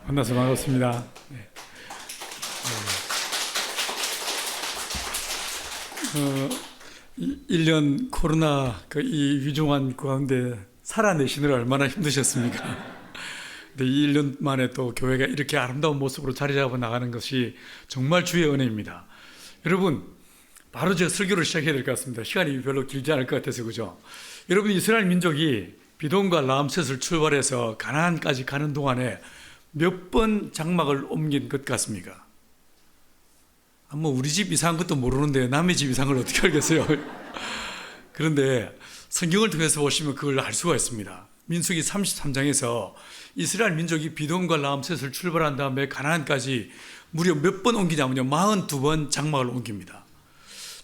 만나서 반갑습니다. 네. 1년 코로나 이 위중한 가운데 살아내시느라 얼마나 힘드셨습니까? 근데 이 1년 만에 또 교회가 이렇게 아름다운 모습으로 자리 잡아 나가는 것이 정말 주의 은혜입니다. 여러분, 바로 제가 설교를 시작해야 될 것 같습니다. 시간이 별로 길지 않을 것 같아서 그죠? 여러분, 이스라엘 민족이 비돔과 라암셋을 출발해서 가나안까지 가는 동안에 몇 번 장막을 옮긴 것 같습니까? 우리 집 이상한 것도 모르는데 남의 집 이상을 어떻게 알겠어요? 그런데 성경을 통해서 보시면 그걸 알 수가 있습니다. 민수기 33장에서 이스라엘 민족이 비돔과 라암셋을 출발한 다음에 가나안까지 무려 몇 번 옮기냐면요, 42번 장막을 옮깁니다.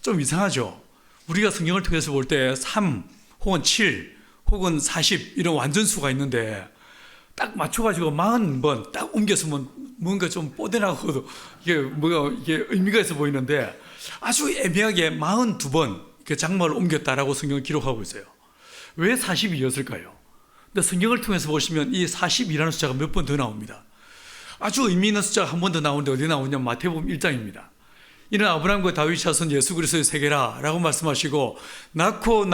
좀 이상하죠? 우리가 성경을 통해서 볼 때 3 혹은 7 혹은 40 이런 완전수가 있는데 딱 맞춰가지고 40번 딱 옮겼으면 뭔가 좀 뽀대나고 이게 의미가 있어 보이는데 아주 애매하게 42번 장막을 옮겼다라고 성경을 기록하고 있어요. 왜 40이었을까요? 근데 성경을 통해서 보시면 이 40이라는 숫자가 몇 번 더 나옵니다. 아주 의미 있는 숫자가 한 번 더 나오는데 어디 나오냐면 마태복음 1장입니다. 이는 아브라함과 다윗 자손 예수 그리스도의 세계라 라고 말씀하시고 낳고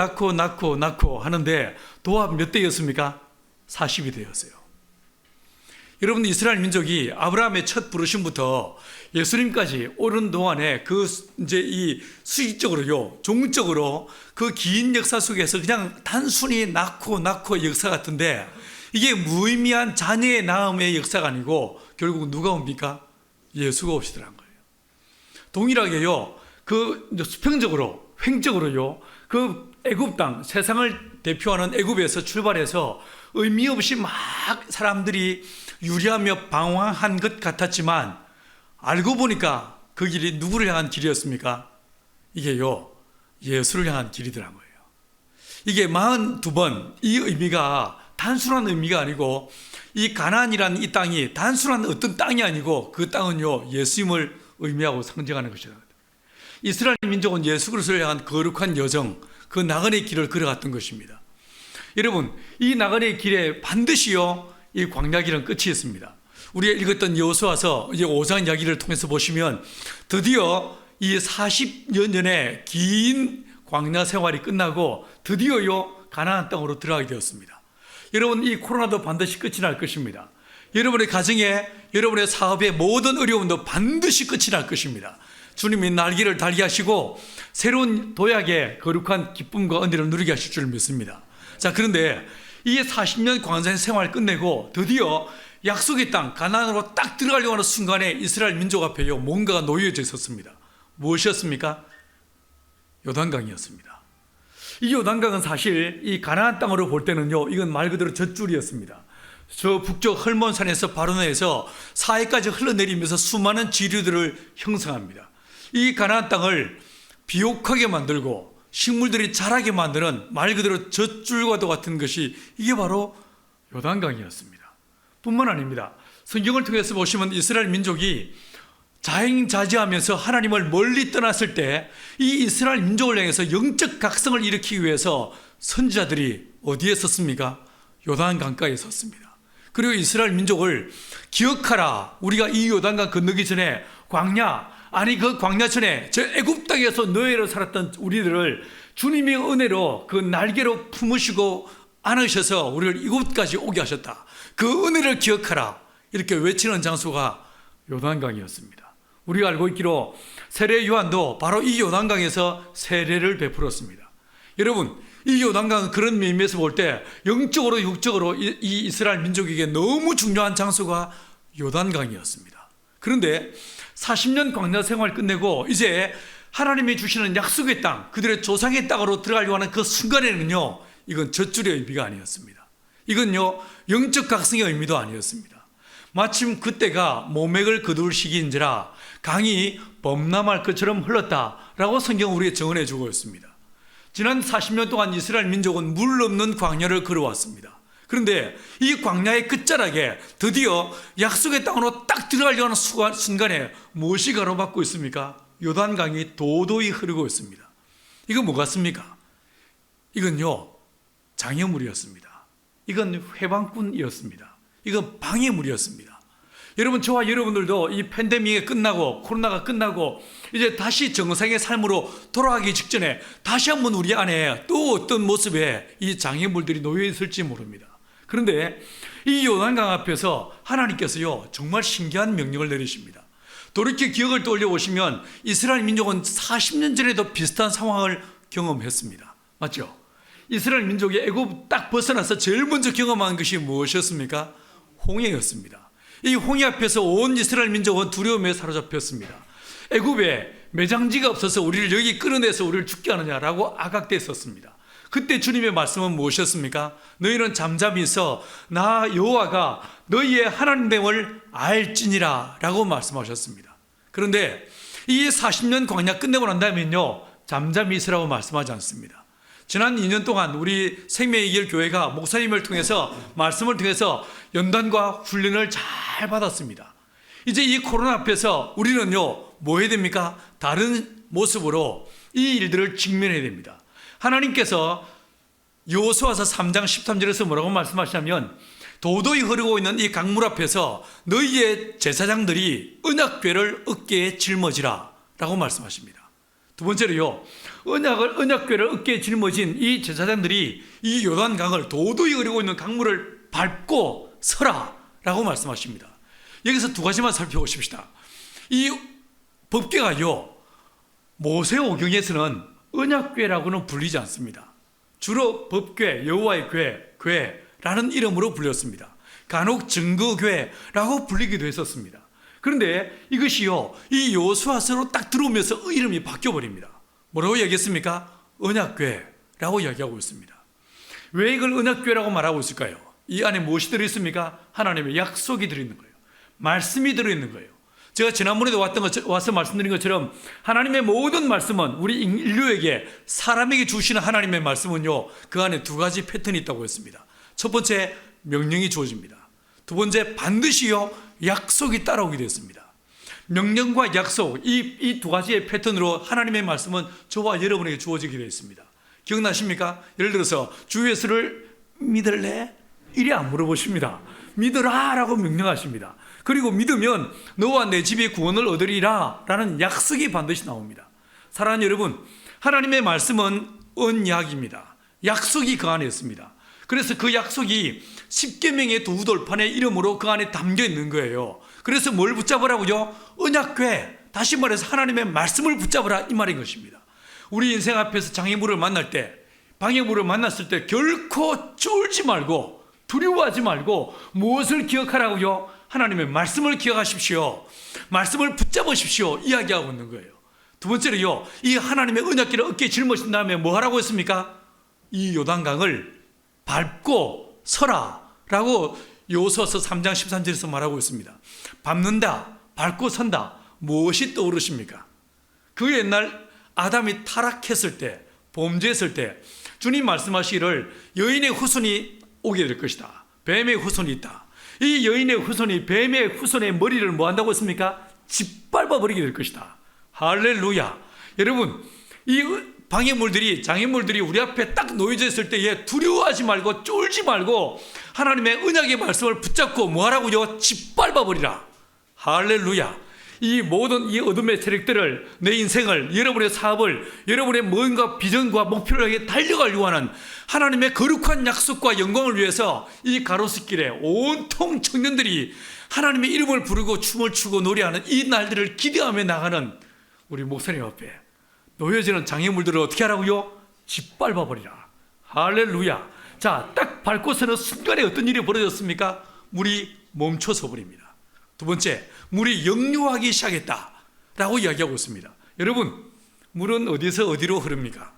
하는데 도합 몇 대였습니까? 40이 되었어요. 여러분, 이스라엘 민족이 아브라함의 첫 부르심부터 예수님까지 오른 동안에 이 수직적으로요, 종적으로 그 긴 역사 속에서 그냥 단순히 낳고 역사 같은데 이게 무의미한 자녀의 낳음의 역사가 아니고 결국 누가 옵니까? 예수가 오시더란 거예요. 동일하게요, 수평적으로, 횡적으로요, 애굽 땅, 세상을 대표하는 애굽에서 출발해서 의미 없이 막 사람들이 유리하며 방황한 것 같았지만 알고 보니까 그 길이 누구를 향한 길이었습니까? 이게요, 예수를 향한 길이더라고요. 이게 42번, 이 의미가 단순한 의미가 아니고 이 가나안이라는 이 땅이 단순한 어떤 땅이 아니고 그 땅은요, 예수님을 의미하고 상징하는 것이다. 이스라엘 민족은 예수 그리스도를 향한 거룩한 여정, 그 나그네의 길을 걸어갔던 것입니다. 여러분, 이 나그네의 길에 반드시요, 이 광야 길은 끝이 있습니다. 우리가 읽었던 여호수아서 5장 이야기를 통해서 보시면 드디어 이 40여 년의 긴 광야 생활이 끝나고 드디어요, 가나안 땅으로 들어가게 되었습니다. 여러분, 이 코로나도 반드시 끝이 날 것입니다. 여러분의 가정에, 여러분의 사업의 모든 어려움도 반드시 끝이 날 것입니다. 주님이 날개를 달게 하시고 새로운 도약의 거룩한 기쁨과 은혜를 누리게 하실 줄 믿습니다. 자, 그런데 이 40년 광야 생활을 끝내고 드디어 약속의 땅 가나안으로 딱 들어가려고 하는 순간에 이스라엘 민족 앞에요, 뭔가가 놓여져 있었습니다. 무엇이었습니까? 요단강이었습니다. 이 요단강은 사실 이 가나안 땅으로 볼 때는요, 이건 말 그대로 젖줄이었습니다. 저 북쪽 헐몬산에서 바로나에서 사해까지 흘러내리면서 수많은 지류들을 형성합니다. 이 가나안 땅을 비옥하게 만들고 식물들이 자라게 만드는 말 그대로 젖줄과도 같은 것이 이게 바로 요단강이었습니다. 뿐만 아닙니다. 성경을 통해서 보시면 이스라엘 민족이 자행자지하면서 하나님을 멀리 떠났을 때 이 이스라엘 민족을 향해서 영적 각성을 일으키기 위해서 선지자들이 어디에 섰습니까? 요단강가에 섰습니다. 그리고 이스라엘 민족을 기억하라, 우리가 이 요단강 건너기 전에 그 광야 전에 저 애굽 땅에서 노예로 살았던 우리들을 주님의 은혜로 그 날개로 품으시고 안으셔서 우리를 이곳까지 오게 하셨다. 그 은혜를 기억하라, 이렇게 외치는 장소가 요단강이었습니다. 우리가 알고 있기로 세례 요한도 바로 이 요단강에서 세례를 베풀었습니다. 여러분, 이 요단강은 그런 의미에서 볼 때 영적으로 육적으로 이 이스라엘 민족에게 너무 중요한 장소가 요단강이었습니다. 그런데 40년 광야 생활 끝내고 이제 하나님이 주시는 약속의 땅, 그들의 조상의 땅으로 들어가려고 하는 그 순간에는요, 이건 젖줄의 의미가 아니었습니다. 이건요, 영적 각성의 의미도 아니었습니다. 마침 그때가 모맥을 거둘 시기인지라 강이 범람할 것처럼 흘렀다라고 성경은 우리에게 정언해 주고 있습니다. 지난 40년 동안 이스라엘 민족은 물 없는 광야를 걸어왔습니다. 그런데 이 광야의 끝자락에 드디어 약속의 땅으로 딱 들어가려고 하는 순간에 무엇이 가로막고 있습니까? 요단강이 도도히 흐르고 있습니다. 이건 뭐 같습니까? 이건요, 장애물이었습니다. 이건 회방꾼이었습니다. 이건 방해물이었습니다. 여러분, 저와 여러분들도 이 팬데믹이 끝나고 코로나가 끝나고 이제 다시 정상의 삶으로 돌아가기 직전에 다시 한번 우리 안에 또 어떤 모습의 이 장애물들이 놓여 있을지 모릅니다. 그런데 이 요단강 앞에서 하나님께서요 정말 신기한 명령을 내리십니다. 돌이켜 기억을 떠올려 보시면 이스라엘 민족은 40년 전에도 비슷한 상황을 경험했습니다. 맞죠? 이스라엘 민족이 애굽 딱 벗어나서 제일 먼저 경험한 것이 무엇이었습니까? 홍해였습니다. 이 홍해 앞에서 온 이스라엘 민족은 두려움에 사로잡혔습니다. 애굽에 매장지가 없어서 우리를 여기 끌어내서 우리를 죽게 하느냐라고 아각됐었습니다. 그때 주님의 말씀은 무엇이었습니까? 너희는 잠잠히 있어 나 여호와가 너희의 하나님됨을 알지니라 라고 말씀하셨습니다. 그런데 이 40년 광야 끝내고 난 다음에는요 잠잠히 있으라고 말씀하지 않습니다. 지난 2년 동안 우리 생명의 길 교회가 목사님을 통해서 말씀을 통해서 연단과 훈련을 잘 받았습니다. 이제 이 코로나 앞에서 우리는요 뭐 해야 됩니까? 다른 모습으로 이 일들을 직면해야 됩니다. 하나님께서 여호수아서 3장 13절에서 뭐라고 말씀하시냐면 도도히 흐르고 있는 이 강물 앞에서 너희의 제사장들이 언약궤를 어깨에 짊어지라 라고 말씀하십니다. 두 번째로요, 언약궤를 어깨에 짊어진 이 제사장들이 이 요단강을 도도히 흐르고 있는 강물을 밟고 서라 라고 말씀하십니다. 여기서 두 가지만 살펴보십시다. 이 법궤가요 모세오경에서는 언약궤라고는 불리지 않습니다. 주로 법궤, 여호와의 궤라는 이름으로 불렸습니다. 간혹 증거궤라고 불리기도 했었습니다. 그런데 이것이요 이 여호수아서로 딱 들어오면서 이름이 바뀌어버립니다. 뭐라고 얘기했습니까? 언약궤라고 이야기하고 있습니다. 왜 이걸 언약궤라고 말하고 있을까요? 이 안에 무엇이 들어있습니까? 하나님의 약속이 들어있는 거예요. 말씀이 들어있는 거예요. 제가 지난번에도 와서 말씀드린 것처럼 하나님의 모든 말씀은 우리 인류에게 사람에게 주시는 하나님의 말씀은요 그 안에 두 가지 패턴이 있다고 했습니다. 첫 번째 명령이 주어집니다. 두 번째 반드시요 약속이 따라오게 되었습니다. 명령과 약속 이 두 가지의 패턴으로 하나님의 말씀은 저와 여러분에게 주어지게 되어 있습니다. 기억나십니까? 예를 들어서 주 예수를 믿을래? 이리 안 물어보십니다. 믿으라 라고 명령하십니다. 그리고 믿으면 너와 내 집이 구원을 얻으리라 라는 약속이 반드시 나옵니다. 사랑하는 여러분, 하나님의 말씀은 언약입니다. 약속이 그 안에 있습니다. 그래서 그 약속이 십계명의 두 돌판의 이름으로 그 안에 담겨 있는 거예요. 그래서 뭘 붙잡으라고요? 언약궤, 다시 말해서 하나님의 말씀을 붙잡으라 이 말인 것입니다. 우리 인생 앞에서 장애물을 만날 때, 방해물을 만났을 때 결코 쫄지 말고 두려워하지 말고 무엇을 기억하라고요? 하나님의 말씀을 기억하십시오. 말씀을 붙잡으십시오. 이야기하고 있는 거예요. 두 번째로요, 이 하나님의 언약궤를 어깨에 짊어진 다음에 뭐 하라고 했습니까? 이 요단강을 밟고 서라 라고 여호수아서 3장 13절에서 말하고 있습니다. 밟는다, 밟고 선다. 무엇이 떠오르십니까? 그 옛날 아담이 타락했을 때, 범죄했을 때 주님 말씀하시기를 여인의 후손이 오게 될 것이다. 뱀의 후손이 있다. 이 여인의 후손이 뱀의 후손의 머리를 뭐 한다고 했습니까? 짓밟아버리게 될 것이다. 할렐루야. 여러분, 이 방해물들이, 장애물들이 우리 앞에 딱 놓여져 있을 때에 두려워하지 말고 쫄지 말고 하나님의 언약의 말씀을 붙잡고 뭐 하라고요? 짓밟아버리라. 할렐루야. 이 모든 이 어둠의 세력들을, 내 인생을, 여러분의 사업을, 여러분의 뭔가 비전과 목표를 향해 달려가려고 하는 하나님의 거룩한 약속과 영광을 위해서 이 가로수길에 온통 청년들이 하나님의 이름을 부르고 춤을 추고 노래하는 이 날들을 기대하며 나가는 우리 목사님 앞에 놓여지는 장애물들을 어떻게 하라고요? 짓밟아버리라. 할렐루야. 자, 딱 밟고서는 순간에 어떤 일이 벌어졌습니까? 물이 멈춰서 버립니다. 두 번째, 물이 역류하기 시작했다라고 이야기하고 있습니다. 여러분, 물은 어디서 어디로 흐릅니까?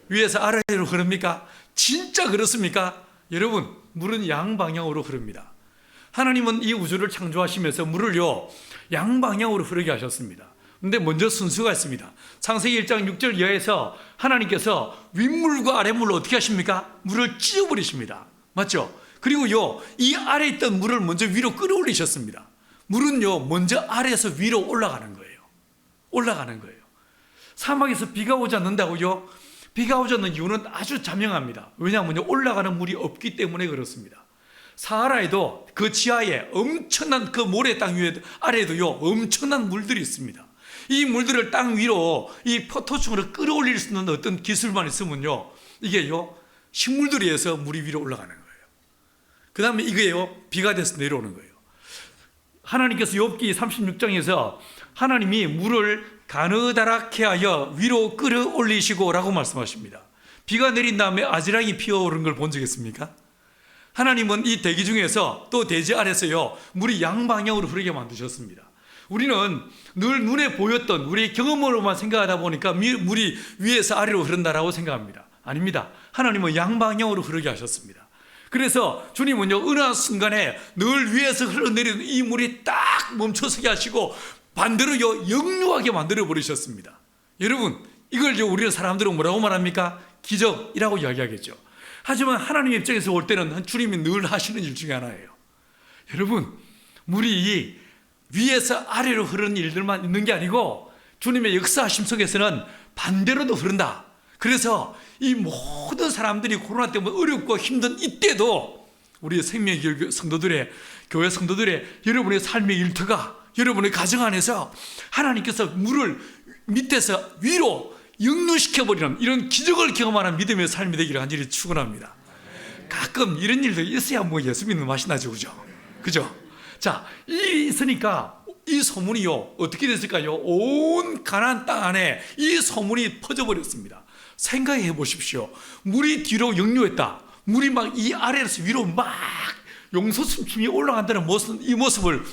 위에서 아래로 흐릅니까? 진짜 그렇습니까? 여러분, 물은 양방향으로 흐릅니다. 하나님은 이 우주를 창조하시면서 물을요 양방향으로 흐르게 하셨습니다. 근데 먼저 순서가 있습니다. 창세기 1장 6절 이하에서 하나님께서 윗물과 아랫물을 어떻게 하십니까? 물을 찢어버리십니다. 맞죠? 그리고요 이 아래에 있던 물을 먼저 위로 끌어올리셨습니다. 물은요 먼저 아래에서 위로 올라가는 거예요. 올라가는 거예요. 사막에서 비가 오지 않는다고요? 비가 오지 않는 이유는 아주 자명합니다. 왜냐하면 올라가는 물이 없기 때문에 그렇습니다. 사하라에도 그 지하에 엄청난 그 모래 땅 위에 아래에도요 엄청난 물들이 있습니다. 이 물들을 땅 위로 이 포토충으로 끌어올릴 수 있는 어떤 기술만 있으면요 이게요 식물들에 의해서 물이 위로 올라가는 거예요. 그 다음에 이거예요 비가 돼서 내려오는 거예요. 하나님께서 욥기 36장에서 하나님이 물을 가느다랗게 하여 위로 끌어올리시고 라고 말씀하십니다. 비가 내린 다음에 아지랑이 피어오른 걸 본 적 있습니까? 하나님은 이 대기 중에서 또 대지 아래서요 물이 양방향으로 흐르게 만드셨습니다. 우리는 늘 눈에 보였던 우리의 경험으로만 생각하다 보니까 물이 위에서 아래로 흐른다라고 생각합니다. 아닙니다. 하나님은 양방향으로 흐르게 하셨습니다. 그래서 주님은요 어느 순간에 늘 위에서 흘러내리는 이 물이 딱 멈춰서게 하시고 반대로요 역류하게 만들어 버리셨습니다. 여러분 이걸 우리는 사람들은 뭐라고 말합니까? 기적이라고 이야기하겠죠. 하지만 하나님 입장에서 볼 때는 주님이 늘 하시는 일 중에 하나예요. 여러분 물이 위에서 아래로 흐르는 일들만 있는 게 아니고 주님의 역사하심 속에서는 반대로도 흐른다. 그래서 이 모든 사람들이 코로나 때문에 어렵고 힘든 이때도 우리 생명의 성도들의 교회 성도들의 여러분의 삶의 일터가 여러분의 가정 안에서 하나님께서 물을 밑에서 위로 역류시켜버리는 이런 기적을 경험하는 믿음의 삶이 되기를 간절히 축원합니다. 가끔 이런 일도 있어야 뭐 예수 믿는 맛이 나죠, 그죠? 자, 이 있으니까 이 소문이요 어떻게 됐을까요? 온 가나안 땅 안에 이 소문이 퍼져버렸습니다. 생각해 보십시오. 물이 뒤로 역류했다. 물이 막 이 아래에서 위로 막 용솟음침이 올라간다는 모습, 이 모습을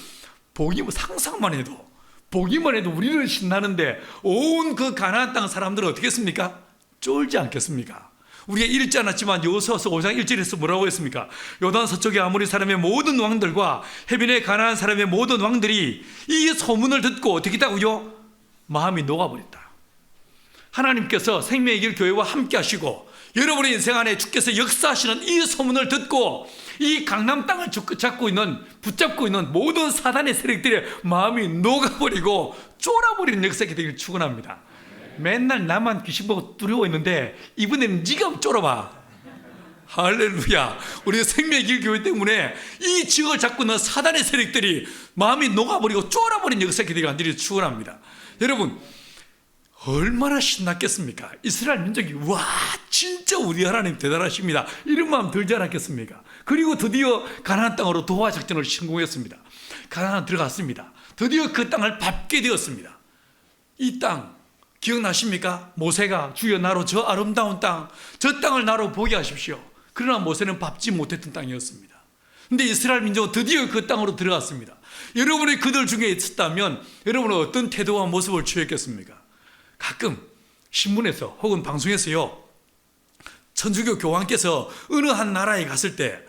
상상만 해도 보기만 해도 우리는 신나는데 온 그 가나안 땅 사람들은 어떻게 했습니까? 쫄지 않겠습니까? 우리가 읽지 않았지만 여호수아서 5장 1절에서 뭐라고 했습니까? 요단 서쪽의 아모리 사람의 모든 왕들과 해변의 가나안 사람의 모든 왕들이 이 소문을 듣고 어떻게 했다고요? 마음이 녹아버렸다. 하나님께서 생명의 길 교회와 함께 하시고 여러분의 인생 안에 주께서 역사하시는 이 소문을 듣고 이 강남 땅을 붙잡고 있는 모든 사단의 세력들의 마음이 녹아버리고 쫄아버리는 역사가 되기를 축원합니다. 맨날 나만 귀신 보고 두려워 있는데 이번에는 네가 쫄아봐. 할렐루야. 우리 생명의 길 교회 때문에 이 지역을 잡고 있는 사단의 세력들이 마음이 녹아버리고 쫄아버리는 역사가 되기를 간절히 축원합니다. 여러분 얼마나 신났겠습니까? 이스라엘 민족이 와 진짜 우리 하나님 대단하십니다 이런 마음 들지 않았겠습니까? 그리고 드디어 가나안 땅으로 도하 작전을 성공했습니다. 가나안 들어갔습니다. 드디어 그 땅을 밟게 되었습니다. 이 땅 기억나십니까? 모세가 주여 나로 저 아름다운 땅, 저 땅을 나로 보게 하십시오. 그러나 모세는 밟지 못했던 땅이었습니다. 그런데 이스라엘 민족은 드디어 그 땅으로 들어갔습니다. 여러분이 그들 중에 있었다면 여러분은 어떤 태도와 모습을 취했겠습니까? 가끔 신문에서 혹은 방송에서요 천주교 교황께서 어느 한 나라에 갔을 때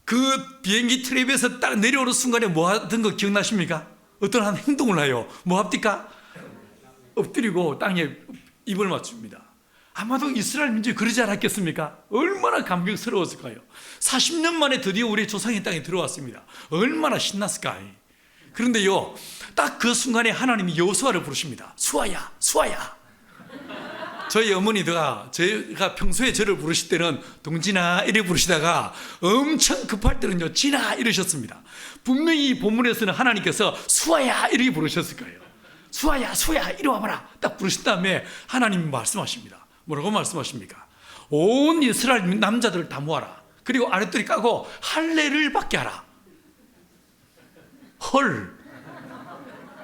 그 비행기 트랩에서 딱 내려오는 순간에 뭐 하던 거 기억나십니까? 어떤 한 행동을 해요. 뭐 합니까? 엎드리고 땅에 입을 맞춥니다. 아마도 이스라엘 민족이 그러지 않았겠습니까? 얼마나 감격스러웠을까요? 40년 만에 드디어 우리 조상의 땅에 들어왔습니다. 얼마나 신났을까? 그런데요 딱 그 순간에 하나님이 여호수아를 부르십니다. 수아야, 수아야. 저희 어머니가 제가 평소에 저를 부르실 때는 동진아 이래 부르시다가 엄청 급할 때는요 진아 이러셨습니다. 분명히 이 본문에서는 하나님께서 수아야 이렇게 부르셨을 거예요. 수아야, 수아야 이리 와봐라 딱 부르신 다음에 하나님이 말씀하십니다. 뭐라고 말씀하십니까? 온 이스라엘 남자들을 다 모아라. 그리고 아랫돌이 까고 할례를 받게 하라. 헐.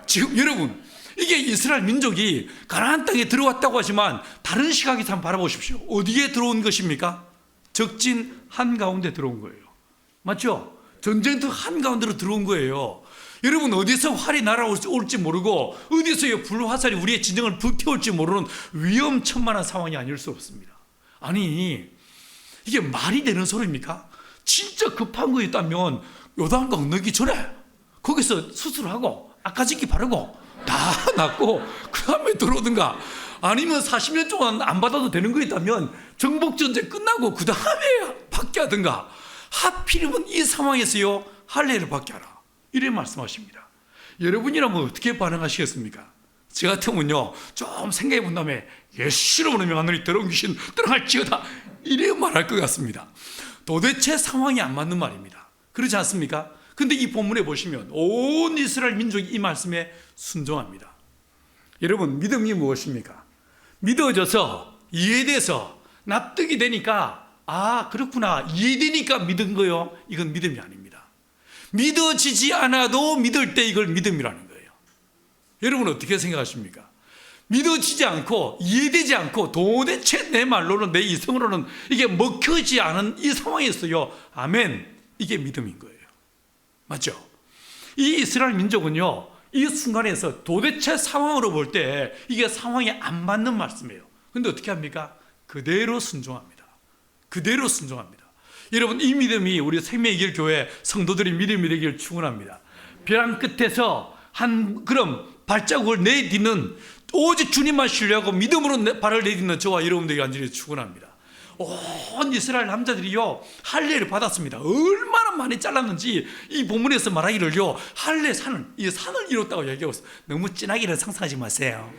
지금 여러분 이게 이스라엘 민족이 가나안 땅에 들어왔다고 하지만 다른 시각에서 한번 바라보십시오. 어디에 들어온 것입니까? 적진 한가운데 들어온 거예요. 맞죠? 전쟁터 한가운데로 들어온 거예요. 여러분 어디서 활이 날아올지 모르고 어디서 불화살이 우리의 진영을 불태울지 모르는 위험천만한 상황이 아닐 수 없습니다. 아니 이게 말이 되는 소리입니까? 진짜 급한 거 있다면 요단강 건너기 전에 거기서 수술하고 아까짓기 바르고 다 낫고 그 다음에 들어오든가 아니면 40년 동안 안 받아도 되는 거 있다면 정복전쟁 끝나고 그 다음에 받게 하든가 하필이면 이 상황에서요 할례를 받게 하라 이래 말씀하십니다. 여러분이라면 어떻게 반응하시겠습니까? 저 같으면요 좀 생각해 본 다음에 예수 이름으로 명하노니 더러운 귀신 떠나갈지어다 이래 말할 것 같습니다. 도대체 상황이 안 맞는 말입니다. 그렇지 않습니까? 근데 이 본문에 보시면 온 이스라엘 민족이 이 말씀에 순종합니다. 여러분, 믿음이 무엇입니까? 믿어져서 이해돼서 납득이 되니까 그렇구나, 이해되니까 믿은 거요. 이건 믿음이 아닙니다. 믿어지지 않아도 믿을 때 이걸 믿음이라는 거예요. 여러분 어떻게 생각하십니까? 믿어지지 않고 이해되지 않고 도대체 내 말로는, 내 이성으로는 이게 먹혀지지 않은 이 상황이었어요. 아멘. 이게 믿음인 거예요. 맞죠? 이 이스라엘 민족은요, 이 순간에서 도대체 상황으로 볼 때 이게 상황에 안 맞는 말씀이에요. 근데 어떻게 합니까? 그대로 순종합니다. 그대로 순종합니다. 여러분, 이 믿음이 우리 생명의 길 교회 성도들의 믿음이 되기를 축원합니다. 벼랑 끝에서 한 걸음 발자국을 내딛는, 오직 주님만 신뢰하고 믿음으로 발을 내딛는 저와 여러분들에게 간절히 축원합니다. 온 이스라엘 남자들이요, 할례를 받았습니다. 얼마나 많이 잘랐는지 이 본문에서 말하기를요, 할례 산을, 이 산을 이뤘다고 얘기하고 있어요. 너무 진하게는 상상하지 마세요.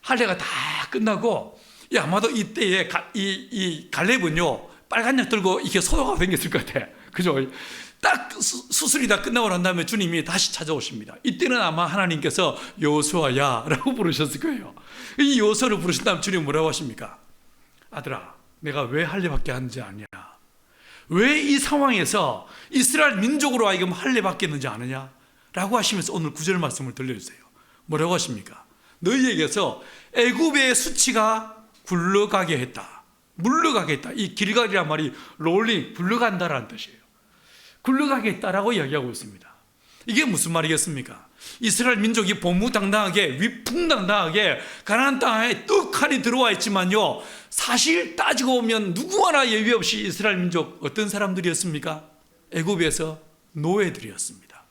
할례가 다 끝나고, 아마도 이때에 이 갈렙은요, 빨간 약 들고 이렇게 소화가 생겼을 것 같아. 그죠? 딱 수술이 다 끝나고 난 다음에 주님이 다시 찾아오십니다. 이때는 아마 하나님께서 여호수아야 라고 부르셨을 거예요. 이 여호수아를 부르신 다음 주님 뭐라고 하십니까? 아들아, 내가 왜 할례받게 하는지 아냐? 왜 이 상황에서 이스라엘 민족으로 하여금 할례받게 했는지 아느냐? 라고 하시면서 오늘 9절 말씀을 들려주세요. 뭐라고 하십니까? 너희에게서 애굽의 수치가 굴러가게 했다. 물러가게 했다. 이 길갈이란 말이 롤링, 굴러간다라는 뜻이에요. 굴러가게 했다라고 이야기하고 있습니다. 이게 무슨 말이겠습니까? 이스라엘 민족이 보무당당하게, 위풍당당하게 가나안 땅에 떡하니 들어와 있지만요, 사실 따지고 보면 누구 하나 예외 없이 이스라엘 민족 어떤 사람들이었습니까? 애굽에서 노예들이었습니다.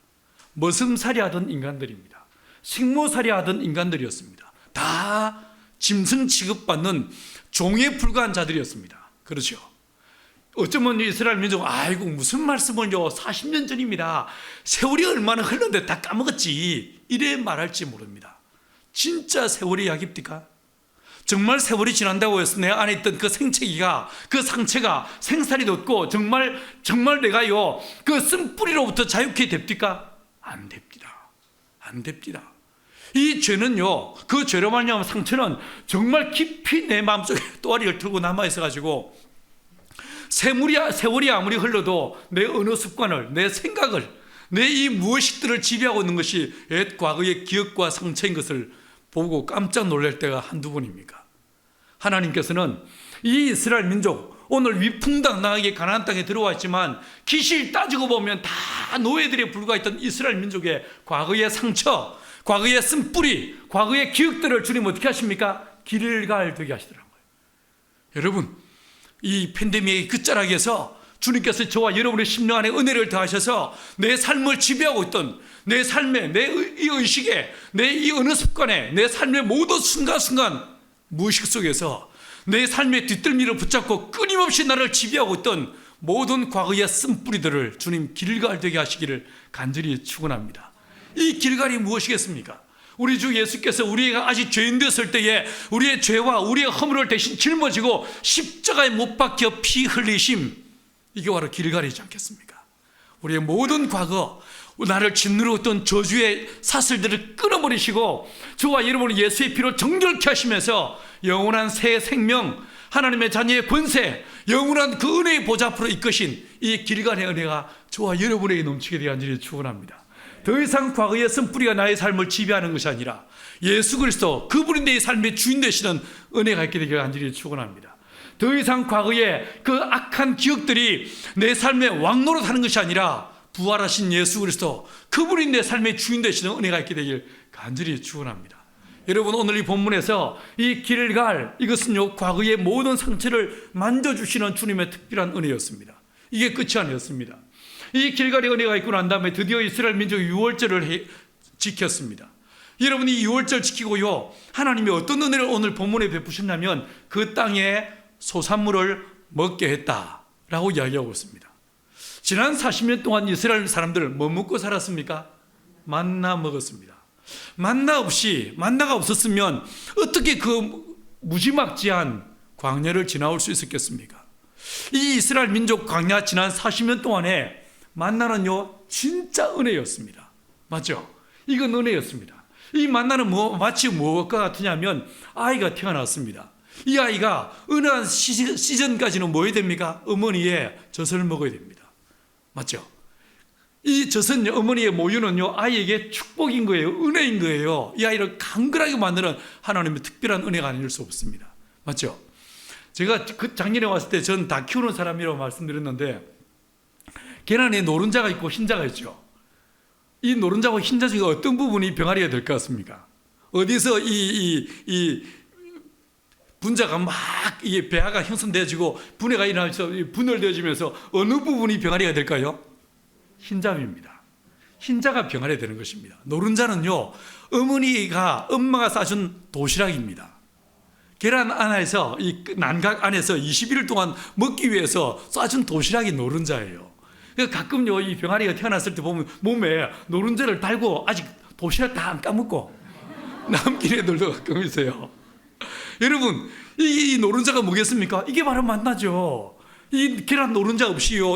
머슴살이 하던 인간들입니다. 식모살이 하던 인간들이었습니다. 다 짐승 취급받는 종에 불과한 자들이었습니다. 그렇죠? 어쩌면 이스라엘 민족은 아이고 무슨 말씀을요, 40년 전입니다. 세월이 얼마나 흘렀는데 다 까먹었지, 이래 말할지 모릅니다. 진짜 세월이 약입니까? 정말 세월이 지난다고 해서 내 안에 있던 그 생채기가, 그 상처가 생살이 돋고 정말 내가요 그 쓴뿌리로부터 자유케 됩니까? 안 됩니다. 안 됩니다. 이 죄는요, 그 죄로 말미암은 상처는 정말 깊이 내 마음속에 또아리를 틀고 남아있어가지고 세월이 아무리 흘러도 내 언어 습관을, 내 생각을, 내 이 무의식들을 지배하고 있는 것이 옛 과거의 기억과 상처인 것을 보고 깜짝 놀랄 때가 한두 번입니까? 하나님께서는 이 이스라엘 민족, 오늘 위풍당당하게 가나안 땅에 들어와 있지만 기실 따지고 보면 다 노예들에 불과했던 이스라엘 민족의 과거의 상처, 과거의 쓴뿌리, 과거의 기억들을 주님 어떻게 하십니까? 길갈 되게 하시더라고요. 여러분, 이 팬데믹의 끝자락에서 주님께서 저와 여러분의 심령 안에 은혜를 더하셔서 내 삶을 지배하고 있던, 내 삶에, 내 이 의식에, 내 이 언어 습관에, 내 삶의 모든 순간순간 무의식 속에서 내 삶의 뒷덜미를 붙잡고 끊임없이 나를 지배하고 있던 모든 과거의 쓴뿌리들을 주님 길갈되게 하시기를 간절히 축원합니다. 이 길갈이 무엇이겠습니까? 우리 주 예수께서 우리가 아직 죄인 되었을 때에 우리의 죄와 우리의 허물을 대신 짊어지고 십자가에 못 박혀 피 흘리심, 이게 바로 길갈이지 않겠습니까? 우리의 모든 과거, 나를 짓누르고 있던 저주의 사슬들을 끊어버리시고 저와 여러분은 예수의 피로 정결케 하시면서 영원한 새 생명, 하나님의 자녀의 권세, 영원한 그 은혜의 보좌 앞으로 이끄신 이 길갈의 은혜가 저와 여러분에게 넘치게 되어 간절히 축원합니다. 더 이상 과거의 쓴뿌리가 나의 삶을 지배하는 것이 아니라 예수 그리스도, 그분이 내 삶의 주인 되시는 은혜가 있게 되기를 간절히 축원합니다. 더 이상 과거의 그 악한 기억들이 내 삶의 왕노릇하는 것이 아니라 부활하신 예수 그리스도, 그분이 내 삶의 주인 되시는 은혜가 있게 되길 간절히 축원합니다. 여러분, 오늘 이 본문에서 이 길갈, 이것은요 과거의 모든 상처를 만져주시는 주님의 특별한 은혜였습니다. 이게 끝이 아니었습니다. 이 길갈의 은혜가 있고 난 다음에 드디어 이스라엘 민족이 유월절을 지켰습니다. 여러분이 이 유월절 지키고요, 하나님이 어떤 은혜를 오늘 본문에 베푸셨냐면 그 땅에 소산물을 먹게 했다라고 이야기하고 있습니다. 지난 40년 동안 이스라엘 사람들 뭐 먹고 살았습니까? 만나 먹었습니다. 만나가 없었으면 어떻게 그 무지막지한 광야를 지나올 수 있었겠습니까? 이 이스라엘 민족 광야 지난 40년 동안에 만나는요 진짜 은혜였습니다. 맞죠? 이건 은혜였습니다. 이 만나는 마치 무엇과 같으냐면 아이가 태어났습니다. 이 아이가 어느 시즌까지는 뭐 해야 됩니까? 어머니의 젖을 먹어야 됩니다. 맞죠? 이 젖은 어머니의 모유는요 아이에게 축복인 거예요. 은혜인 거예요. 이 아이를 강건하게 만드는 하나님의 특별한 은혜가 아닐 수 없습니다. 맞죠? 제가 작년에 왔을 때 전 다 키우는 사람이라고 말씀드렸는데 계란에 노른자가 있고 흰자가 있죠. 이 노른자와 흰자 중에 어떤 부분이 병아리가 될 것 같습니까? 어디서 이 분자가 막 이게 배아가 형성되어지고 분해가 일어나면서 분열되어지면서 어느 부분이 병아리가 될까요? 흰자입니다. 흰자가 병아리가 되는 것입니다. 노른자는요 엄마가 싸준 도시락입니다. 계란 안에서 이 난각 안에서 21일 동안 먹기 위해서 싸준 도시락이 노른자예요. 가끔요 이 병아리가 태어났을 때 보면 몸에 노른자를 달고 아직 도시락 다 안 까먹고 남긴 애들도 가끔 있어요. 여러분 이 노른자가 뭐겠습니까? 이게 바로 만나죠. 이 계란 노른자 없이요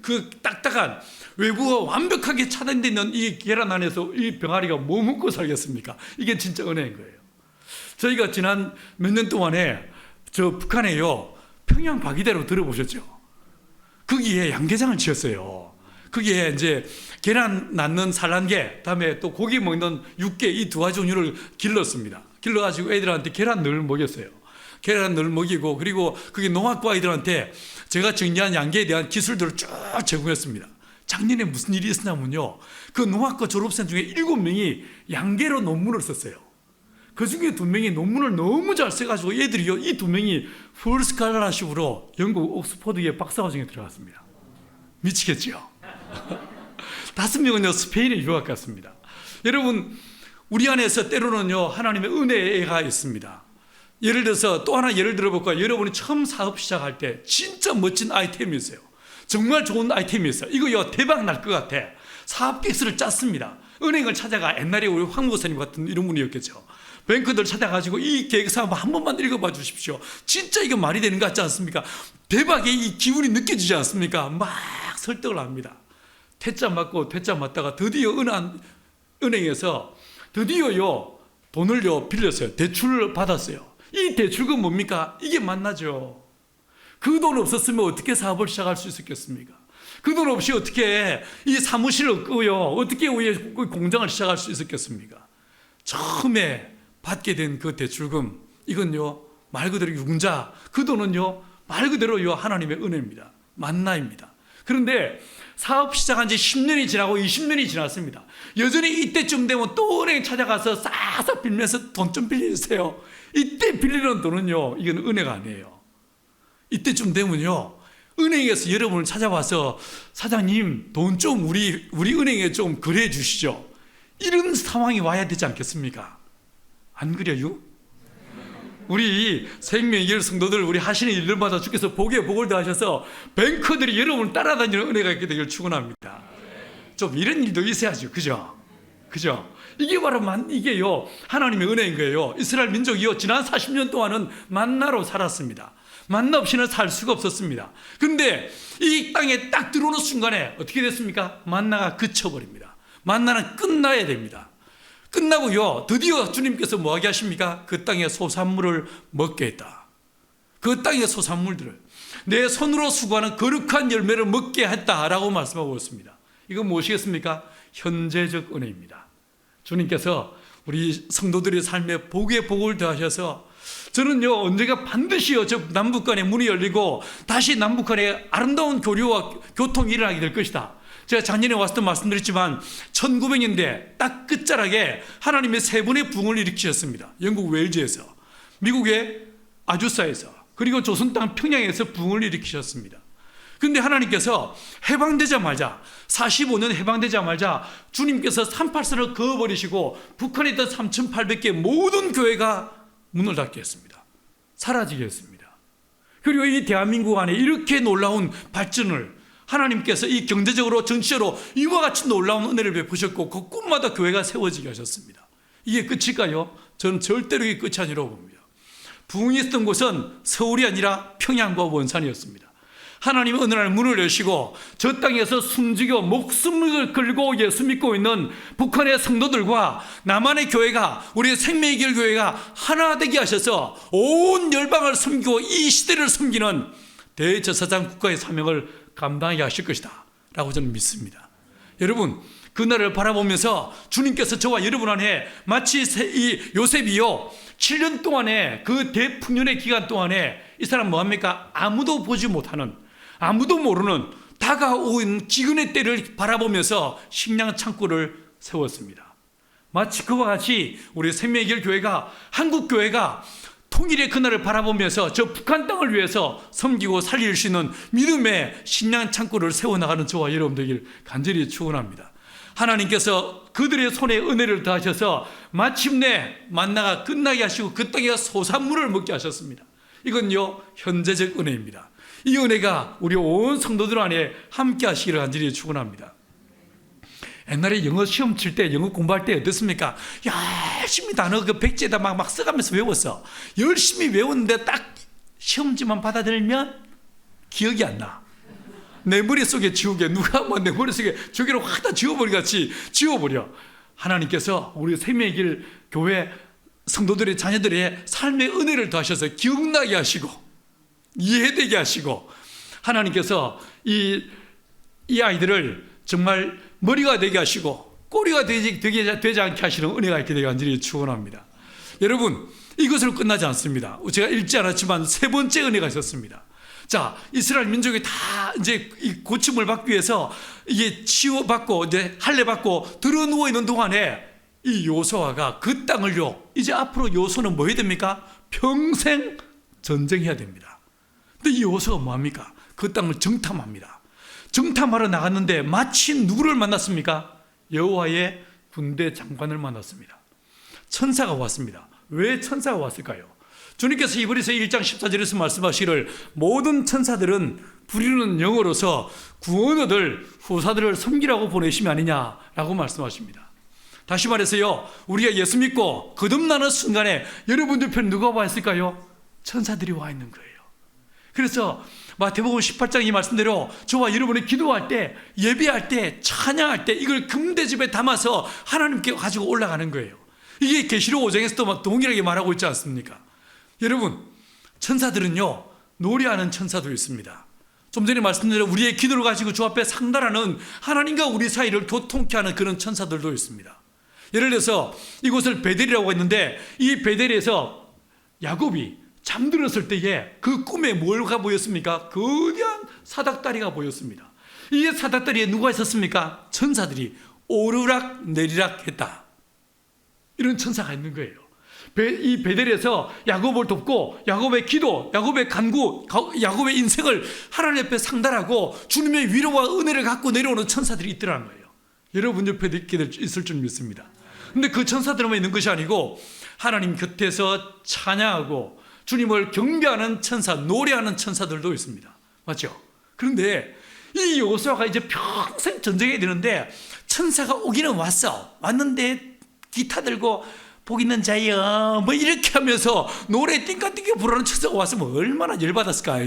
그 딱딱한 외부가 완벽하게 차단되어 있는 이 계란 안에서 이 병아리가 뭐 먹고 살겠습니까? 이게 진짜 은혜인 거예요. 저희가 지난 몇 년 동안에 저 북한에요 평양 바위대로 들어보셨죠? 거기에 양계장을 지었어요. 거기에 이제 계란 낳는 산란계, 다음에 또 고기 먹는 육계 이 두 가지 종류를 길렀습니다. 길러가지고 애들한테 계란 늘 먹였어요. 계란 늘 먹이고 그리고 그게 농학부 아이들한테 제가 정리한 양계에 대한 기술들을 쭉 제공했습니다. 작년에 무슨 일이 있었냐면요. 그 농학과 졸업생 중에 7명이 양계로 논문을 썼어요. 그 중에 2명이 논문을 너무 잘 써가지고 얘들이요 이 2명이 풀 스칼라십으로 영국 옥스퍼드의 박사과정에 들어갔습니다. 미치겠죠? 5명은요 스페인에 유학 갔습니다. 여러분 우리 안에서 때로는요 하나님의 은혜가 있습니다. 예를 들어서 또 하나 예를 들어볼까요? 여러분이 처음 사업 시작할 때 진짜 멋진 아이템이 있어요. 정말 좋은 아이템이 있어요. 이거요 대박 날 것 같아. 사업 계획서를 짰습니다. 은행을 찾아가 옛날에 우리 황 목사님 같은 이런 분이었겠죠. 뱅크들 찾아가지고 이 계획서 한 번만 읽어봐 주십시오. 진짜 이거 말이 되는 것 같지 않습니까? 대박의 이 기운이 느껴지지 않습니까? 막 설득을 합니다. 퇴짜 맞고 퇴짜 맞다가 드디어 은행에서 드디어요 돈을요 빌렸어요. 대출을 받았어요. 이 대출금 뭡니까? 이게 만나죠. 그 돈 없었으면 어떻게 사업을 시작할 수 있었겠습니까? 그 돈 없이 어떻게 이 사무실을 얻고요 어떻게 공장을 시작할 수 있었겠습니까? 처음에 받게 된 그 대출금 이건요 말 그대로 융자 그 돈은요 말 그대로요 하나님의 은혜입니다. 만나입니다. 그런데 사업 시작한 지 10년이 지나고 20년이 지났습니다. 여전히 이때쯤 되면 또 은행 찾아가서 싹싹 빌면서 돈 좀 빌려주세요. 이때 빌리는 돈은요 이건 은혜가 아니에요. 이때쯤 되면요 은행에서 여러분을 찾아와서 사장님 돈 좀 우리 은행에 좀 거래해 주시죠. 이런 상황이 와야 되지 않겠습니까? 안 그래요? 우리 생명의결 성도들 우리 하시는 일들마다 주께서 복에 복을 더하셔서 뱅커들이 여러분을 따라다니는 은혜가 있게 되기를 축원합니다. 좀 이런 일도 있어야죠. 그죠? 이게 바로 이게요 하나님의 은혜인 거예요. 이스라엘 민족이요 지난 40년 동안은 만나로 살았습니다. 만나 없이는 살 수가 없었습니다. 그런데 이 땅에 딱 들어오는 순간에 어떻게 됐습니까? 만나가 그쳐버립니다. 만나는 끝나야 됩니다. 끝나고요 드디어 주님께서 뭐하게 하십니까? 그 땅의 소산물을 먹게 했다. 그 땅의 소산물들을 내 손으로 수고하는 거룩한 열매를 먹게 했다라고 말씀하고 있습니다. 이건 무엇이겠습니까? 현재적 은혜입니다. 주님께서 우리 성도들의 삶에 복에 복을 더하셔서 저는요 언제가 반드시요 저 남북 간의 문이 열리고 다시 남북 간의 아름다운 교류와 교통이 일어나게 될 것이다. 제가 작년에 왔을 때 말씀드렸지만 1900년대 딱 끝자락에 하나님의 세 분의 붕을 일으키셨습니다. 영국 웨일즈에서, 미국의 아주사에서, 그리고 조선 땅 평양에서 붕을 일으키셨습니다. 그런데 하나님께서 해방되자마자 45년 해방되자마자 주님께서 384를 그어버리시고 북한에 있던 3,800개 모든 교회가 문을 닫게 했습니다. 사라지게 했습니다. 그리고 이 대한민국 안에 이렇게 놀라운 발전을 하나님께서 이 경제적으로 정치적으로 이와 같이 놀라운 은혜를 베푸셨고 그 꿈마다 교회가 세워지게 하셨습니다. 이게 끝일까요? 저는 절대로 이게 끝이 아니라고 봅니다. 부흥이 있었던 곳은 서울이 아니라 평양과 원산이었습니다. 하나님은 어느 날 문을 여시고 저 땅에서 숨지고 목숨을 걸고 예수 믿고 있는 북한의 성도들과 남한의 교회가, 우리의 생명의 길 교회가 하나 되게 하셔서 온 열방을 섬기고 이 시대를 섬기는 대제사장 국가의 사명을 감당하게 하실 것이다 라고 저는 믿습니다. 여러분, 그날을 바라보면서 주님께서 저와 여러분 안에 마치 이 요셉이요 7년 동안에 그 대풍년의 기간 동안에 이 사람 뭐합니까? 아무도 보지 못하는, 아무도 모르는 다가온 기근의 때를 바라보면서 식량 창고를 세웠습니다. 마치 그와 같이 우리 생명의 길 교회가, 한국 교회가 통일의 그날을 바라보면서 저 북한 땅을 위해서 섬기고 살릴 수 있는 믿음의 식량 창고를 세워나가는 저와 여러분들에게 간절히 축원합니다. 하나님께서 그들의 손에 은혜를 더하셔서 마침내 만나가 끝나게 하시고 그 땅에 소산물을 먹게 하셨습니다. 이건요 현재적 은혜입니다. 이 은혜가 우리 온 성도들 안에 함께 하시기를 간절히 축원합니다. 옛날에 영어 시험 칠 때, 영어 공부할 때 어떻습니까? 열심히 단어 그 백지에다 막 써가면서 외웠어. 열심히 외웠는데 딱 시험지만 받아들면 기억이 안 나. 내 머릿속에 지우개, 누가 뭐 내 머릿속에 지우개로 확 다 지워버리 같이 지워버려. 하나님께서 우리 생명의 길 교회 성도들의 자녀들의 삶의 은혜를 더하셔서 기억나게 하시고 이해되게 하시고, 하나님께서 이 아이들을 정말 머리가 되게 하시고 꼬리가 되지 않게 하시는 은혜가 있게 되게 간절히 축원합니다. 여러분, 이것으로 끝나지 않습니다. 제가 읽지 않았지만 세 번째 은혜가 있었습니다. 자, 이스라엘 민족이 다 이제 이 고침을 받기 위해서 이게 치유받고 이제 할례받고 드러누워 있는 동안에 이 요수아가 그 땅을요, 이제 앞으로 요수는 뭐 해야 됩니까? 평생 전쟁해야 됩니다. 근데 이 요수아가 뭐합니까? 그 땅을 정탐합니다. 정탐하러 나갔는데 마침 누구를 만났습니까? 여호와의 군대 장관을 만났습니다. 천사가 왔습니다. 왜 천사가 왔을까요? 주님께서 히브리서 1장 14절에서 말씀하시기를 모든 천사들은 부르는 영어로서 구원 얻을 후사들을 섬기라고 보내심이 아니냐라고 말씀하십니다. 다시 말해서요, 우리가 예수 믿고 거듭나는 순간에 여러분들 편 누가 와 있을까요? 천사들이 와 있는 거예요. 그래서 마태복음 18장 이 말씀대로 저와 여러분이 기도할 때, 예배할 때, 찬양할 때 이걸 금대접에 담아서 하나님께 가지고 올라가는 거예요. 이게 계시록 5장에서도 동일하게 말하고 있지 않습니까? 여러분, 천사들은요 노래하는 천사도 있습니다. 좀 전에 말씀드린 우리의 기도를 가지고 주 앞에 상달하는, 하나님과 우리 사이를 교통케 하는 그런 천사들도 있습니다. 예를 들어서 이곳을 베델이라고 했는데 이 베델에서 야곱이 잠들었을 때에 그 꿈에 뭐가 보였습니까? 거대한 사닥다리가 보였습니다. 이 사닥다리에 누가 있었습니까? 천사들이 오르락 내리락 했다. 이런 천사가 있는 거예요. 이 베델에서 야곱을 돕고 야곱의 기도, 야곱의 간구, 야곱의 인생을 하나님 앞에 상달하고 주님의 위로와 은혜를 갖고 내려오는 천사들이 있더라는 거예요. 여러분 옆에 있을 줄 믿습니다. 근데 그 천사들만 있는 것이 아니고 하나님 곁에서 찬양하고 주님을 경배하는 천사, 노래하는 천사들도 있습니다. 맞죠? 그런데 이 요수아가 이제 평생 전쟁해야 되는데 천사가 오기는 왔는데 기타 들고 복 있는 자여 뭐 이렇게 하면서 노래 띵까띵까 부르는 천사가 왔으면 얼마나 열받았을까.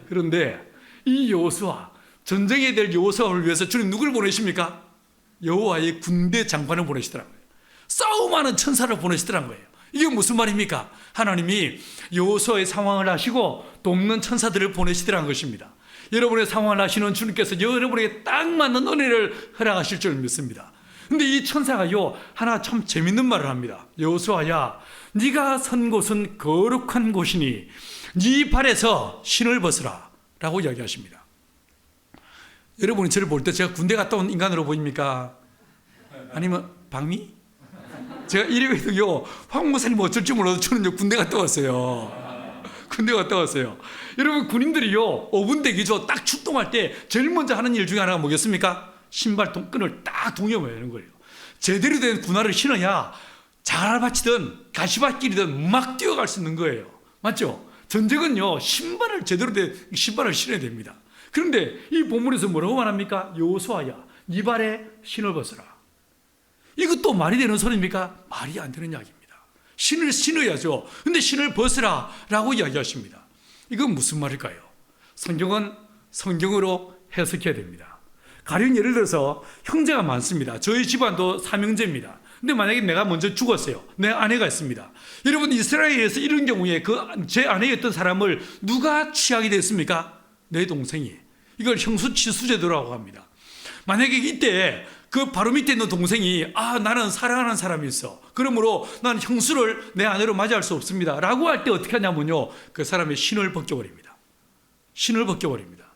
그런데 이 요수아, 전쟁해야 될 요수아를 위해서 주님 누구를 보내십니까? 여호와의 군대 장관을 보내시더라고요. 싸움하는 천사를 보내시더라는 거예요. 이게 무슨 말입니까? 하나님이 여호수아의 상황을 아시고 돕는 천사들을 보내시더라는 것입니다. 여러분의 상황을 아시는 주님께서 여러분에게 딱 맞는 은혜를 허락하실 줄 믿습니다. 근데 이 천사가요 하나 참 재밌는 말을 합니다. 여호수아야, 네가 선 곳은 거룩한 곳이니 네 발에서 신을 벗으라 라고 이야기하십니다. 여러분이 저를 볼 때 제가 군대 갔다 온 인간으로 보입니까? 아니면 박미? 제가 이래도요 황 목사님 어쩔 줄 몰라도 저는 군대 갔다 왔어요. 군대 갔다 왔어요. 여러분, 군인들이요 5분 대기죠. 딱 출동할 때 제일 먼저 하는 일 중에 하나가 뭐겠습니까? 신발 끈을 딱 동여매는 거예요. 제대로 된 군화를 신어야 자갈밭이든 가시밭길이든 막 뛰어갈 수 있는 거예요. 맞죠? 전쟁은요 신발을 제대로 된 신발을 신어야 됩니다. 그런데 이 본문에서 뭐라고 말합니까? 여호수아야, 네 발에 신을 벗어라. 이것도 말이 되는 소리입니까? 말이 안 되는 이야기입니다. 신을 신어야죠. 근데 신을 벗으라 라고 이야기하십니다. 이건 무슨 말일까요? 성경은 성경으로 해석해야 됩니다. 가령 예를 들어서 형제가 많습니다. 저희 집안도 삼형제입니다. 근데 만약에 내가 먼저 죽었어요. 내 아내가 있습니다. 여러분, 이스라엘에서 이런 경우에 제 아내였던 사람을 누가 취하게 됐습니까? 내 동생이. 이걸 형수치수제도라고 합니다. 만약에 이때 그 바로 밑에 있는 동생이 나는 사랑하는 사람이 있어. 그러므로 난 형수를 내 아내로 맞이할 수 없습니다. 라고 할 때 어떻게 하냐면요. 그 사람의 신을 벗겨버립니다. 신을 벗겨버립니다.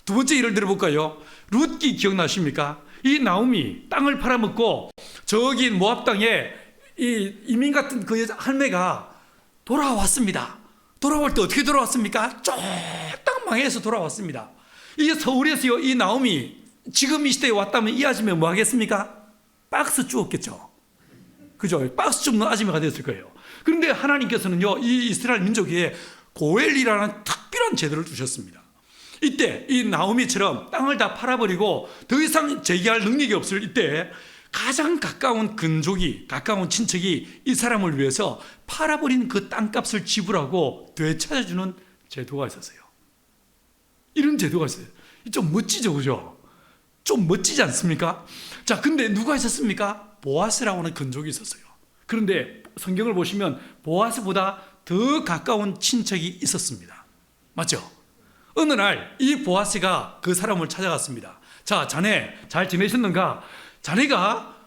두 번째 예를 들어볼까요? 룻기 기억나십니까? 이 나오미 땅을 팔아먹고 저기 모압 땅에 이 이민 같은 그 할매가 돌아왔습니다. 돌아올 때 어떻게 돌아왔습니까? 쫄딱 망해서 돌아왔습니다. 이게 서울에서요, 이 나오미 지금 이 시대에 왔다면 이 아줌마 뭐 하겠습니까? 박스 주었겠죠. 그죠? 박스 줍는 아줌마가 됐을 거예요. 그런데 하나님께서는요, 이 이스라엘 민족에 고엘이라는 특별한 제도를 두셨습니다. 이때 이 나오미처럼 땅을 다 팔아버리고 더 이상 재기할 능력이 없을 이때 가장 가까운 근족이, 가까운 친척이 이 사람을 위해서 팔아버린 그 땅값을 지불하고 되찾아주는 제도가 있었어요. 이런 제도가 있어요. 좀 멋지죠, 그죠? 좀 멋지지 않습니까? 자, 근데 누가 있었습니까? 보아스라고 하는 근족이 있었어요. 그런데 성경을 보시면 보아스보다 더 가까운 친척이 있었습니다. 맞죠? 어느 날 이 보아스가 그 사람을 찾아갔습니다. 자, 자네 잘 지내셨는가? 자네가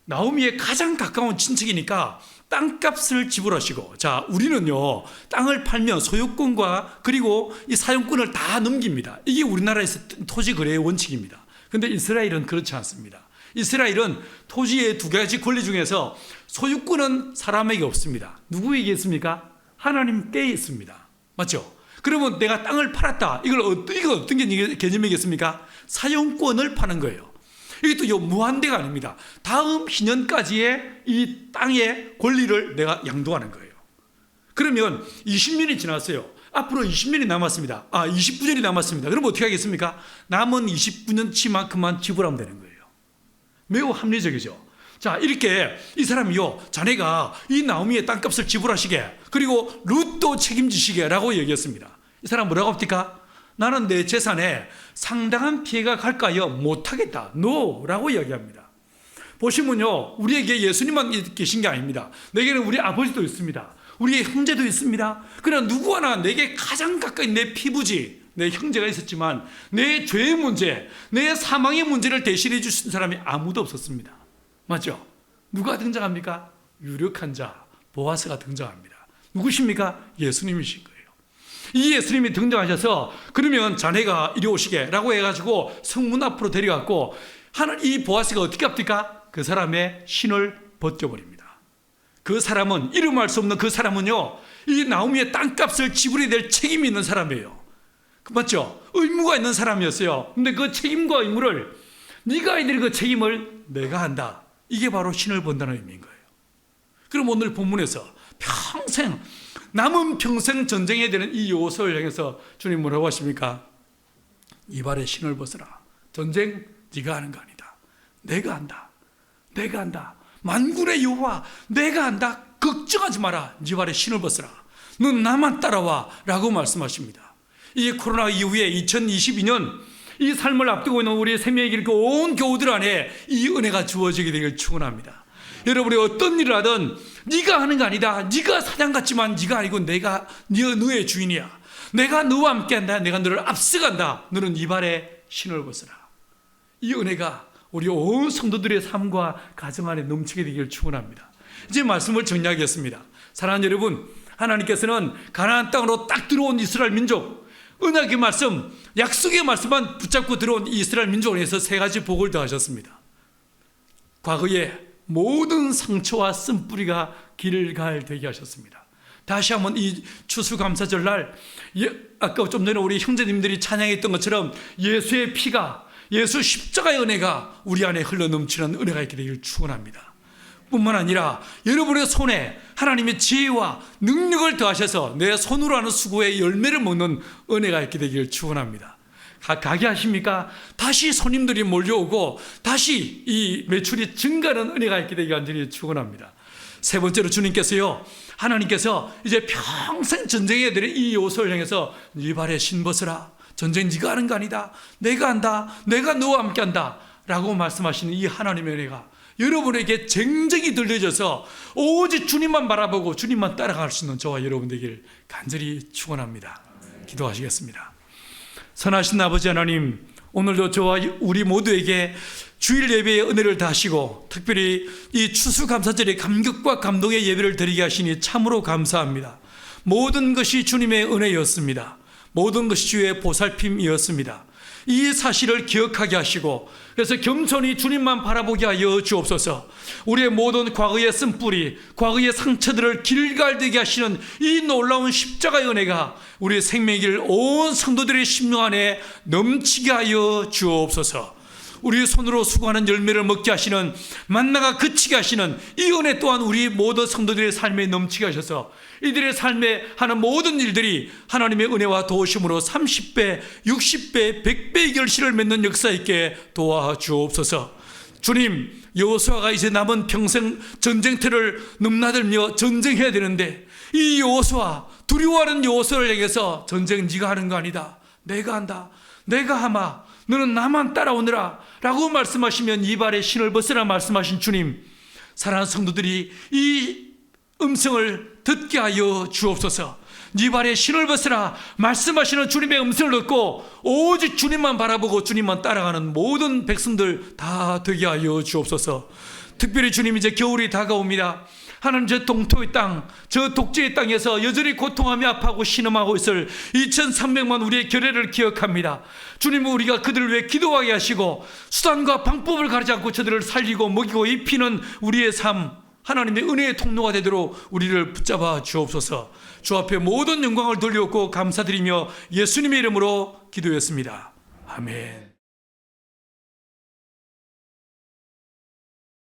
나오미의 가장 가까운 친척이니까 땅값을 지불하시고, 자, 우리는요 땅을 팔면 소유권과 그리고 이 사용권을 다 넘깁니다. 이게 우리나라에서 토지 거래의 원칙입니다. 근데 이스라엘은 그렇지 않습니다. 이스라엘은 토지의 두 가지 권리 중에서 소유권은 사람에게 없습니다. 누구에게 있습니까? 하나님께 있습니다. 맞죠? 그러면 내가 땅을 팔았다. 이거 어떤 개념이겠습니까? 사용권을 파는 거예요. 이게 또 무한대가 아닙니다. 다음 희년까지의 이 땅의 권리를 내가 양도하는 거예요. 그러면 20년이 지났어요. 앞으로 20년이 남았습니다. 29년이 남았습니다. 그럼 어떻게 하겠습니까? 남은 29년치만큼만 지불하면 되는 거예요. 매우 합리적이죠. 자, 이렇게 이 사람이요, 자네가 이 나오미의 땅값을 지불하시게, 그리고 룻도 책임지시게 라고 얘기했습니다. 이 사람 뭐라고 합니까? 나는 내 재산에 상당한 피해가 갈까요? 못하겠다. No! 라고 이야기합니다. 보시면요, 우리에게 예수님만 계신 게 아닙니다. 내게는 우리 아버지도 있습니다. 우리의 형제도 있습니다. 그러나 누구 하나 내게 가장 가까이 내 피부지, 내 형제가 있었지만 내 죄의 문제, 내 사망의 문제를 대신해 주신 사람이 아무도 없었습니다. 맞죠? 누가 등장합니까? 유력한 자, 보아스가 등장합니다. 누구십니까? 예수님이신 거예요. 이 예수님이 등장하셔서 그러면 자네가 이리 오시게 라고 해가지고 성문 앞으로 데려갔고, 이 보아스가 어떻게 합니까? 그 사람의 신을 벗겨버립니다. 그 사람은, 이름할 수 없는 그 사람은요, 이 나오미의 땅값을 지불해야 될 책임이 있는 사람이에요. 맞죠? 의무가 있는 사람이었어요. 근데 그 책임과 의무를, 네가 해야 될 그 책임을 내가 한다. 이게 바로 신을 본다는 의미인 거예요. 그럼 오늘 본문에서 평생, 남은 평생 전쟁해야 되는 이 요소를 향해서 주님 뭐라고 하십니까? 이발에 신을 벗으라. 전쟁 네가 하는 거 아니다. 내가 한다. 내가 한다. 만군의 여호와 내가 한다. 걱정하지 마라. 네 발에 신을 벗으라. 넌 나만 따라와 라고 말씀하십니다. 이 코로나 이후에 2022년 이 삶을 앞두고 있는 우리 생명의 길 그 온 교우들 안에 이 은혜가 주어지게 되길 축원합니다. 여러분이 어떤 일을 하든 네가 하는 거 아니다. 네가 사장 같지만 네가 아니고 내가 너의 주인이야. 내가 너와 함께한다. 내가 너를 앞서간다. 너는 이 발에 신을 벗으라. 이 은혜가 우리 온 성도들의 삶과 가정 안에 넘치게 되기를 축원합니다. 이제 말씀을 정리하겠습니다. 사랑하는 여러분, 하나님께서는 가나안 땅으로 딱 들어온 이스라엘 민족, 언약의 말씀, 약속의 말씀만 붙잡고 들어온 이스라엘 민족을 위해서 세 가지 복을 더하셨습니다. 과거에 모든 상처와 쓴뿌리가 길갈 되게 하셨습니다. 다시 한번 이 추수감사절날, 아까 좀 전에 우리 형제님들이 찬양했던 것처럼 예수의 피가, 예수 십자가의 은혜가 우리 안에 흘러넘치는 은혜가 있게 되길 축원합니다. 뿐만 아니라 여러분의 손에 하나님의 지혜와 능력을 더하셔서 내 손으로 하는 수고의 열매를 먹는 은혜가 있게 되기를 축원합니다. 가게 하십니까? 다시 손님들이 몰려오고 다시 이 매출이 증가하는 은혜가 있게 되기를 완전히 축원합니다. 세 번째로 주님께서요, 하나님께서 이제 평생 전쟁해야 될 이 여호수아를 향해서 네 발에 신 벗으라. 전쟁 네가 하는 거 아니다. 내가 한다. 내가 너와 함께 한다. 라고 말씀하시는 이 하나님의 은혜가 여러분에게 쟁쟁이 들려져서 오직 주님만 바라보고 주님만 따라갈 수 있는 저와 여러분 되길 간절히 축원합니다. 기도하시겠습니다. 선하신 아버지 하나님, 오늘도 저와 우리 모두에게 주일 예배의 은혜를 다하시고 특별히 이 추수감사절의 감격과 감동의 예배를 드리게 하시니 참으로 감사합니다. 모든 것이 주님의 은혜였습니다. 모든 것이 주의 보살핌이었습니다. 이 사실을 기억하게 하시고 그래서 겸손히 주님만 바라보게 하여 주옵소서. 우리의 모든 과거의 쓴뿌리, 과거의 상처들을 길갈되게 하시는 이 놀라운 십자가의 은혜가 우리의 생명길 온 성도들의 심령 안에 넘치게 하여 주옵소서. 우리의 손으로 수고하는 열매를 먹게 하시는, 만나가 그치게 하시는 이 은혜 또한 우리 모든 성도들의 삶에 넘치게 하셔서 이들의 삶에 하는 모든 일들이 하나님의 은혜와 도우심으로 30배, 60배, 100배의 결실을 맺는 역사 있게 도와주옵소서. 주님, 여호수아가 이제 남은 평생 전쟁터를 넘나들며 전쟁해야 되는데 이 여호수아, 두려워하는 여호수아를 향해서 전쟁 네가 하는 거 아니다. 내가 한다. 내가 하마. 너는 나만 따라오느라 라고 말씀하시면 이 발에 신을 벗으라 말씀하신 주님, 사랑하는 성도들이 이 음성을 듣게 하여 주옵소서. 네 발에 신을 벗으라 말씀하시는 주님의 음성을 듣고 오직 주님만 바라보고 주님만 따라가는 모든 백성들 다 되게 하여 주옵소서. 특별히 주님, 이제 겨울이 다가옵니다. 하나님, 저 동토의 땅, 저 독재의 땅에서 여전히 고통하며 아파하고 신음하고 있을 2300만 우리의 결례를 기억합니다. 주님은 우리가 그들을 위해 기도하게 하시고 수단과 방법을 가리지 않고 저들을 살리고 먹이고 입히는 우리의 삶, 하나님의 은혜의 통로가 되도록 우리를 붙잡아 주옵소서. 주 앞에 모든 영광을 돌려놓고 감사드리며 예수님의 이름으로 기도했습니다. 아멘.